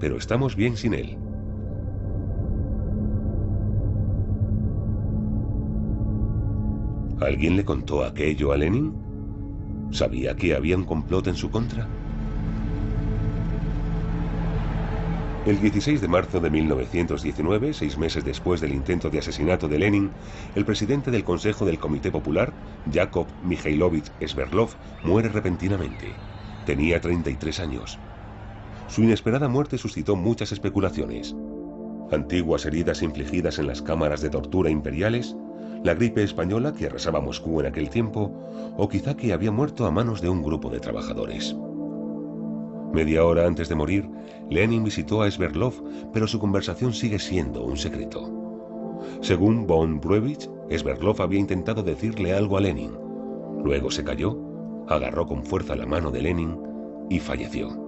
pero estamos bien sin él. ¿Alguien le contó aquello a Lenin? ¿Sabía que había un complot en su contra? El 16 de marzo de 1919, 6 meses después del intento de asesinato de Lenin, el presidente del Consejo del Comité Popular, Yakov Mikhailovich Sverdlov, muere repentinamente. Tenía 33 años. Su inesperada muerte suscitó muchas especulaciones. Antiguas heridas infligidas en las cámaras de tortura imperiales, la gripe española que arrasaba Moscú en aquel tiempo, o quizá que había muerto a manos de un grupo de trabajadores. Media hora antes de morir, Lenin visitó a Sverdlov, pero su conversación sigue siendo un secreto. Según von Breuvich, Sverdlov había intentado decirle algo a Lenin. Luego se calló, agarró con fuerza la mano de Lenin y falleció.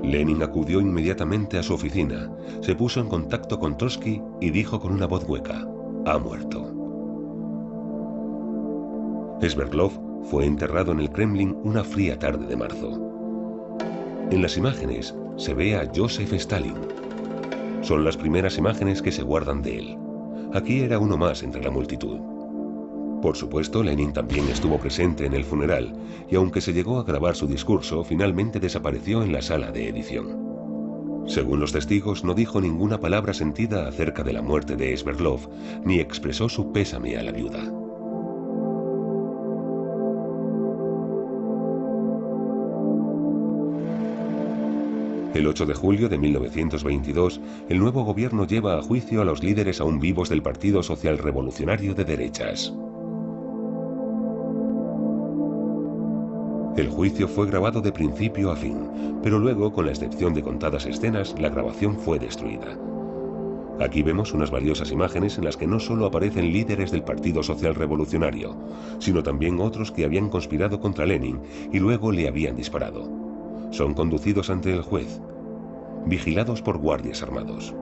Lenin acudió inmediatamente a su oficina, se puso en contacto con Trotsky y dijo con una voz hueca: «Ha muerto». Sverdlov fue enterrado en el Kremlin una fría tarde de marzo. En las imágenes se ve a Joseph Stalin. Son las primeras imágenes que se guardan de él. Aquí era uno más entre la multitud. Por supuesto, Lenin también estuvo presente en el funeral, y aunque se llegó a grabar su discurso, finalmente desapareció en la sala de edición. Según los testigos, no dijo ninguna palabra sentida acerca de la muerte de Sverdlov, ni expresó su pésame a la viuda. El 8 de julio de 1922, el nuevo gobierno lleva a juicio a los líderes aún vivos del Partido Social Revolucionario de derechas. El juicio fue grabado de principio a fin, pero luego, con la excepción de contadas escenas, la grabación fue destruida. Aquí vemos unas valiosas imágenes en las que no solo aparecen líderes del Partido Social Revolucionario, sino también otros que habían conspirado contra Lenin y luego le habían disparado. Son conducidos ante el juez, vigilados por guardias armados.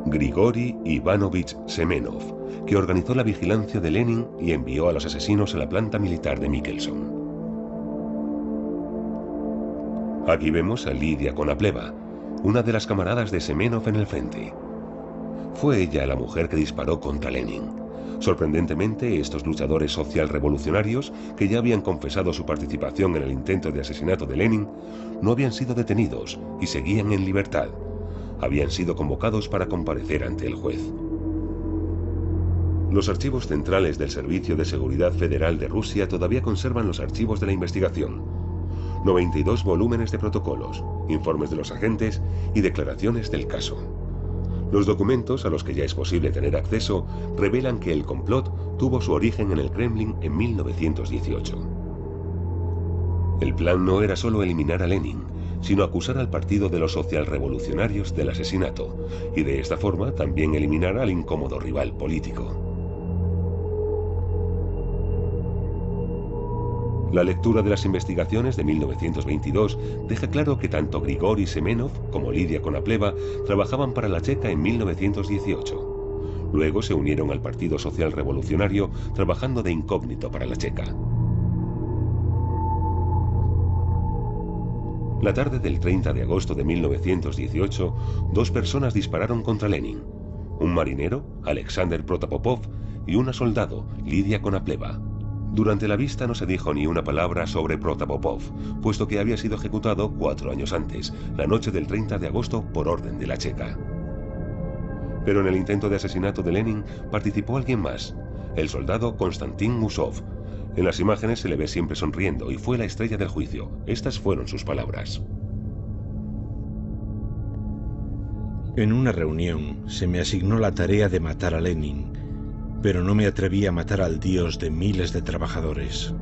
Grigori Ivanovich Semenov, que organizó la vigilancia de Lenin y envió a los asesinos a la planta militar de Michelson. Aquí vemos a Lidia Konopleva, una de las camaradas de Semenov en el frente. Fue ella la mujer que disparó contra Lenin. Sorprendentemente, estos luchadores socialrevolucionarios, que ya habían confesado su participación en el intento de asesinato de Lenin, no habían sido detenidos y seguían en libertad. Habían sido convocados para comparecer ante el juez. Los archivos centrales del Servicio de Seguridad Federal de Rusia todavía conservan los archivos de la investigación. 92 volúmenes de protocolos, informes de los agentes y declaraciones del caso. Los documentos, a los que ya es posible tener acceso, revelan que el complot tuvo su origen en el Kremlin en 1918. El plan no era solo eliminar a Lenin, sino acusar al Partido de los Socialrevolucionarios del asesinato, y de esta forma también eliminar al incómodo rival político. La lectura de las investigaciones de 1922 deja claro que tanto Grigori Semenov como Lidia Konopleva trabajaban para la Checa en 1918. Luego se unieron al Partido Social Revolucionario trabajando de incógnito para la Checa. La tarde del 30 de agosto de 1918, dos personas dispararon contra Lenin: un marinero, Alexander Protopopov, y una soldado, Lidia Konopleva. Durante la vista no se dijo ni una palabra sobre Protopopov, puesto que había sido ejecutado 4 años antes, la noche del 30 de agosto, por orden de la Checa. Pero en el intento de asesinato de Lenin participó alguien más, el soldado Konstantin Musov. En las imágenes se le ve siempre sonriendo y fue la estrella del juicio. Estas fueron sus palabras. En una reunión se me asignó la tarea de matar a Lenin, pero no me atreví a matar al dios de miles de trabajadores.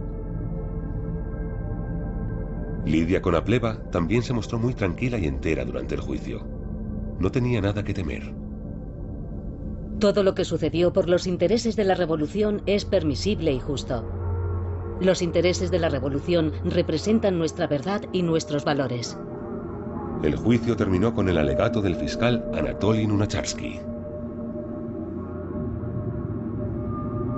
Lidia Konopleva también se mostró muy tranquila y entera durante el juicio. No tenía nada que temer. Todo lo que sucedió por los intereses de la revolución es permisible y justo. Los intereses de la revolución representan nuestra verdad y nuestros valores. El juicio terminó con el alegato del fiscal Anatoly Lunacharsky.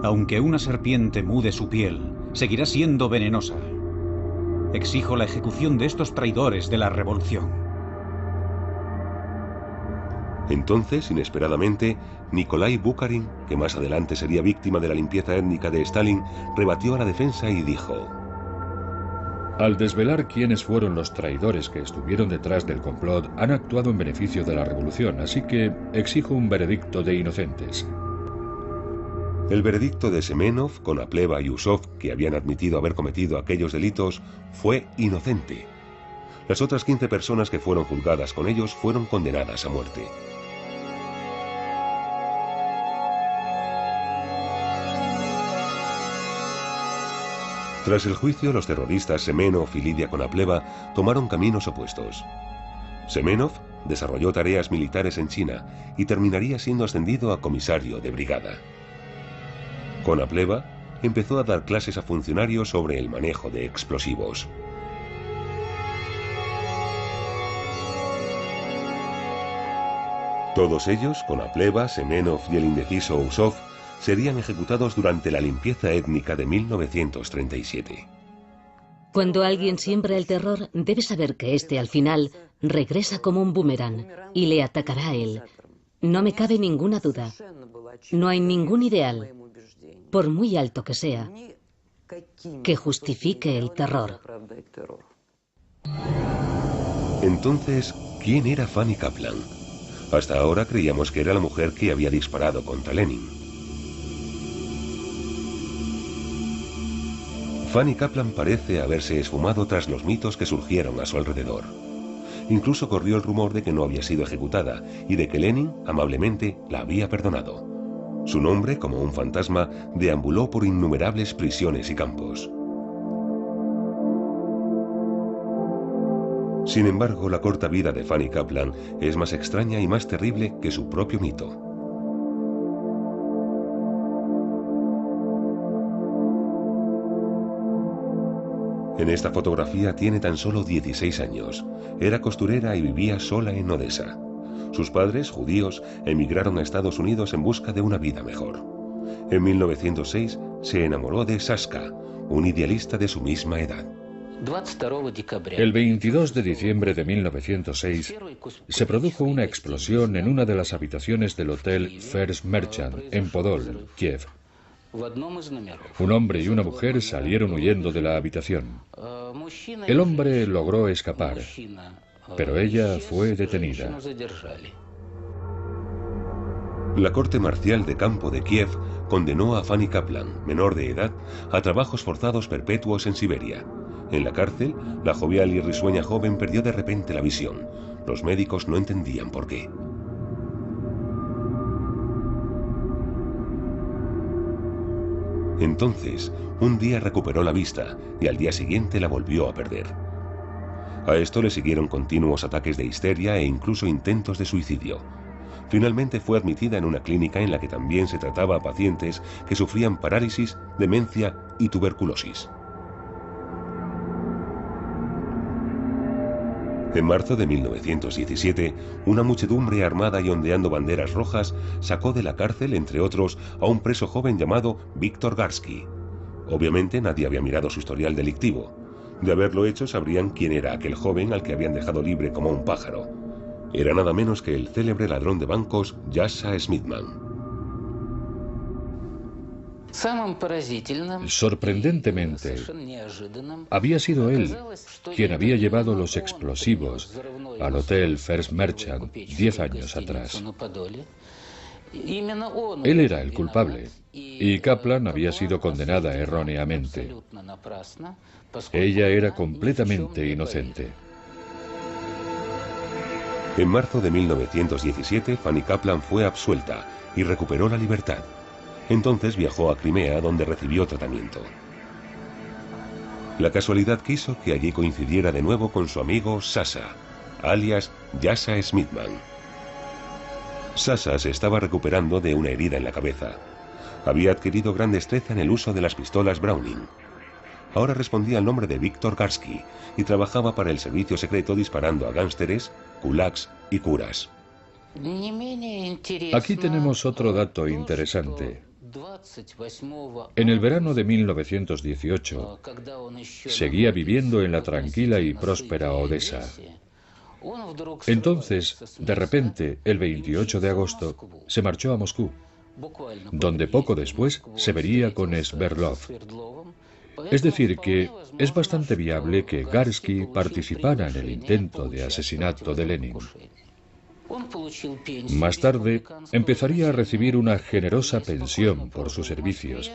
Aunque una serpiente mude su piel, seguirá siendo venenosa. Exijo la ejecución de estos traidores de la revolución. Entonces, inesperadamente, Nikolai Bukharin, que más adelante sería víctima de la limpieza étnica de Stalin, rebatió a la defensa y dijo: al desvelar quiénes fueron los traidores que estuvieron detrás del complot, han actuado en beneficio de la revolución, así que exijo un veredicto de inocentes. El veredicto de Semenov, Konopleva y Usov, que habían admitido haber cometido aquellos delitos, fue inocente. Las otras 15 personas que fueron juzgadas con ellos fueron condenadas a muerte. Tras el juicio, los terroristas Semenov y Lidia Konopleva tomaron caminos opuestos. Semenov desarrolló tareas militares en China y terminaría siendo ascendido a comisario de brigada. Konopleva empezó a dar clases a funcionarios sobre el manejo de explosivos. Todos ellos, Konopleva, Semenov y el indeciso Usov, serían ejecutados durante la limpieza étnica de 1937. Cuando alguien siembra el terror, debe saber que este al final regresa como un boomerang y le atacará a él. No me cabe ninguna duda. No hay ningún ideal, por muy alto que sea, que justifique el terror. Entonces, ¿quién era Fanny Kaplan? Hasta ahora creíamos que era la mujer que había disparado contra Lenin. Fanny Kaplan parece haberse esfumado tras los mitos que surgieron a su alrededor. Incluso corrió el rumor de que no había sido ejecutada y de que Lenin, amablemente, la había perdonado. Su nombre, como un fantasma, deambuló por innumerables prisiones y campos. Sin embargo, la corta vida de Fanny Kaplan es más extraña y más terrible que su propio mito. En esta fotografía tiene tan solo 16 años. Era costurera y vivía sola en Odessa. Sus padres, judíos, emigraron a Estados Unidos en busca de una vida mejor. En 1906 se enamoró de Saska, un idealista de su misma edad. El 22 de diciembre de 1906 se produjo una explosión en una de las habitaciones del hotel First Merchant en Podol, Kiev. Un hombre y una mujer salieron huyendo de la habitación. El hombre logró escapar, pero ella fue detenida. La corte marcial de campo de Kiev condenó a Fanny Kaplan, menor de edad, a trabajos forzados perpetuos en Siberia. En la cárcel, la jovial y risueña joven perdió de repente la visión. Los médicos no entendían por qué. Entonces, un día recuperó la vista y al día siguiente la volvió a perder. A esto le siguieron continuos ataques de histeria e incluso intentos de suicidio. Finalmente fue admitida en una clínica en la que también se trataba a pacientes que sufrían parálisis, demencia y tuberculosis. En marzo de 1917, una muchedumbre armada y ondeando banderas rojas sacó de la cárcel, entre otros, a un preso joven llamado Víctor Garsky. Obviamente nadie había mirado su historial delictivo. De haberlo hecho, sabrían quién era aquel joven al que habían dejado libre como un pájaro. Era nada menos que el célebre ladrón de bancos Yasha Smitman. Sorprendentemente, había sido él quien había llevado los explosivos al Hotel First Merchant 10 años atrás. Él era el culpable y Kaplan había sido condenada erróneamente. Ella era completamente inocente. En marzo de 1917, Fanny Kaplan fue absuelta y recuperó la libertad. Entonces viajó a Crimea, donde recibió tratamiento. La casualidad quiso que allí coincidiera de nuevo con su amigo Sasha, alias Yasha Smitman. Sasha se estaba recuperando de una herida en la cabeza. Había adquirido gran destreza en el uso de las pistolas Browning. Ahora respondía al nombre de Víctor Garsky y trabajaba para el servicio secreto disparando a gánsteres, kulaks y curas. Aquí tenemos otro dato interesante. En el verano de 1918, seguía viviendo en la tranquila y próspera Odessa. Entonces, de repente, el 28 de agosto, se marchó a Moscú, donde poco después se vería con Sverdlov. Es decir, que es bastante viable que Garsky participara en el intento de asesinato de Lenin. Más tarde, empezaría a recibir una generosa pensión por sus servicios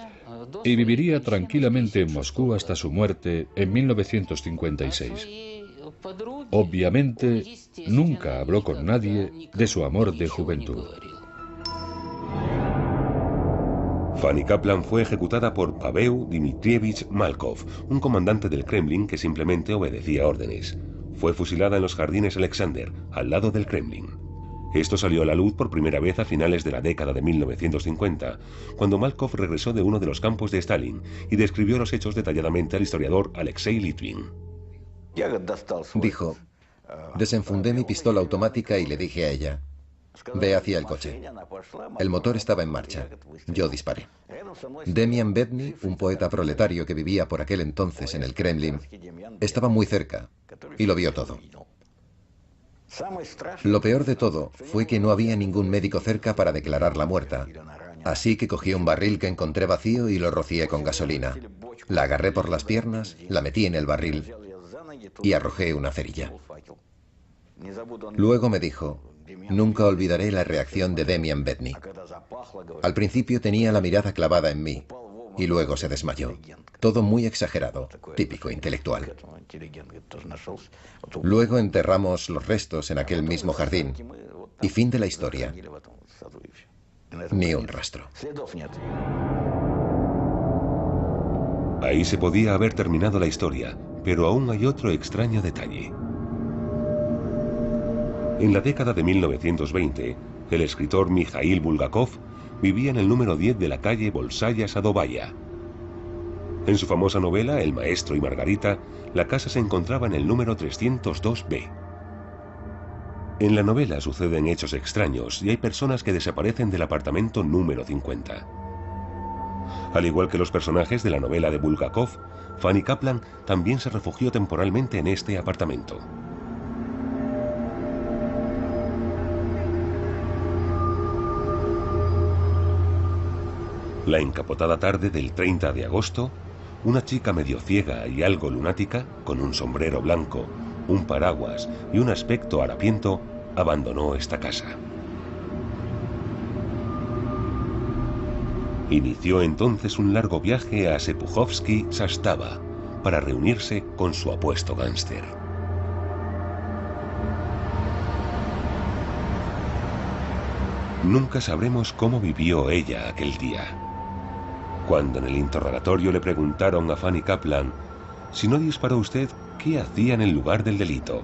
y viviría tranquilamente en Moscú hasta su muerte en 1956. Obviamente, nunca habló con nadie de su amor de juventud. Fanny Kaplan fue ejecutada por Pavel Dmitrievich Malkov, un comandante del Kremlin que simplemente obedecía órdenes. Fue fusilada en los jardines Alexander, al lado del Kremlin. Esto salió a la luz por primera vez a finales de la década de 1950, cuando Malkov regresó de uno de los campos de Stalin y describió los hechos detalladamente al historiador Alexei Litvin. Dijo, desenfundé mi pistola automática y le dije a ella, ve hacia el coche. El motor estaba en marcha. Yo disparé. Demian Bedny, un poeta proletario que vivía por aquel entonces en el Kremlin, estaba muy cerca y lo vio todo. Lo peor de todo fue que no había ningún médico cerca para declararla muerta. Así que cogí un barril que encontré vacío y lo rocié con gasolina. La agarré por las piernas, la metí en el barril y arrojé una cerilla. Luego me dijo, nunca olvidaré la reacción de Demian Bedny. Al principio tenía la mirada clavada en mí y luego se desmayó. Todo muy exagerado, típico intelectual. Luego enterramos los restos en aquel mismo jardín y fin de la historia. Ni un rastro. Ahí se podía haber terminado la historia, pero aún hay otro extraño detalle. En la década de 1920, el escritor Mikhail Bulgakov vivía en el número 10 de la calle Bolshaya Sadovaya. En su famosa novela El maestro y Margarita, la casa se encontraba en el número 302B. En la novela suceden hechos extraños y hay personas que desaparecen del apartamento número 50. Al igual que los personajes de la novela de Bulgakov, Fanny Kaplan también se refugió temporalmente en este apartamento. La encapotada tarde del 30 de agosto, una chica medio ciega y algo lunática, con un sombrero blanco, un paraguas y un aspecto harapiento, abandonó esta casa. Inició entonces un largo viaje a Sepuhovsky Zastava para reunirse con su apuesto gánster. Nunca sabremos cómo vivió ella aquel día. Cuando en el interrogatorio le preguntaron a Fanny Kaplan, si no disparó usted, ¿qué hacía en el lugar del delito?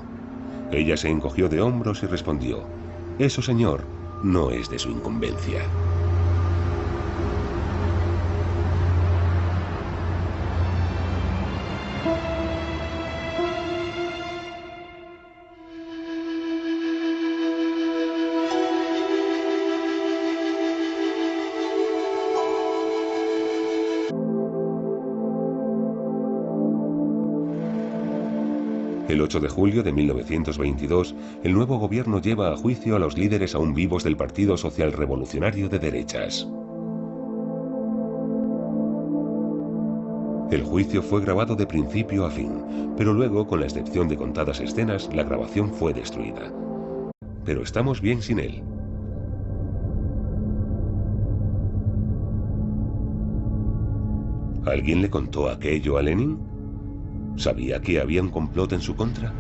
Ella se encogió de hombros y respondió, eso, señor, no es de su incumbencia. El 8 de julio de 1922, el nuevo gobierno lleva a juicio a los líderes aún vivos del Partido Social Revolucionario de Derechas. El juicio fue grabado de principio a fin, pero luego, con la excepción de contadas escenas, la grabación fue destruida. Pero estamos bien sin él. ¿Alguien le contó aquello a Lenin? ¿Sabía que había un complot en su contra?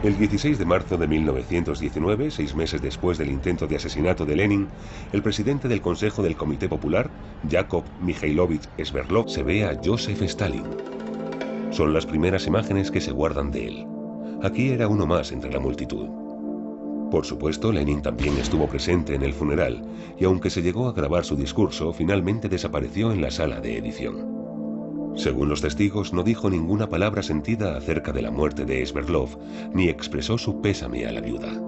El 16 de marzo de 1919, 6 meses después del intento de asesinato de Lenin, el presidente del Consejo del Comité Popular, Yakov Mikhailovich Sverdlov, se ve a Joseph Stalin. Son las primeras imágenes que se guardan de él. Aquí era uno más entre la multitud. Por supuesto, Lenin también estuvo presente en el funeral, y aunque se llegó a grabar su discurso, finalmente desapareció en la sala de edición. Según los testigos, no dijo ninguna palabra sentida acerca de la muerte de Sverdlov, ni expresó su pésame a la viuda.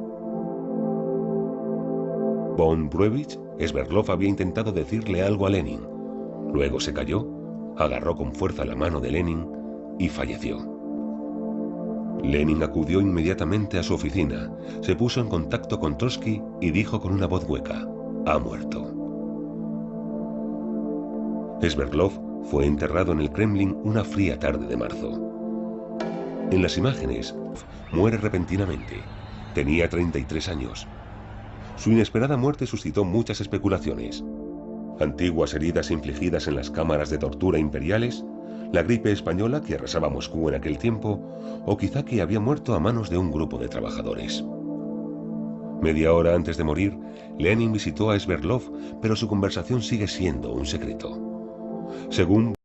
von Breuwich, Sverdlov había intentado decirle algo a Lenin. Luego se cayó, agarró con fuerza la mano de Lenin y falleció. Lenin acudió inmediatamente a su oficina, se puso en contacto con Trotsky y dijo con una voz hueca: «Ha muerto». Sverdlov fue enterrado en el Kremlin una fría tarde de marzo. En las imágenes, muere repentinamente. Tenía 33 años. Su inesperada muerte suscitó muchas especulaciones. Antiguas heridas infligidas en las cámaras de tortura imperiales, la gripe española que arrasaba Moscú en aquel tiempo, o quizá que había muerto a manos de un grupo de trabajadores. Media hora antes de morir, Lenin visitó a Sverdlov, pero su conversación sigue siendo un secreto. Según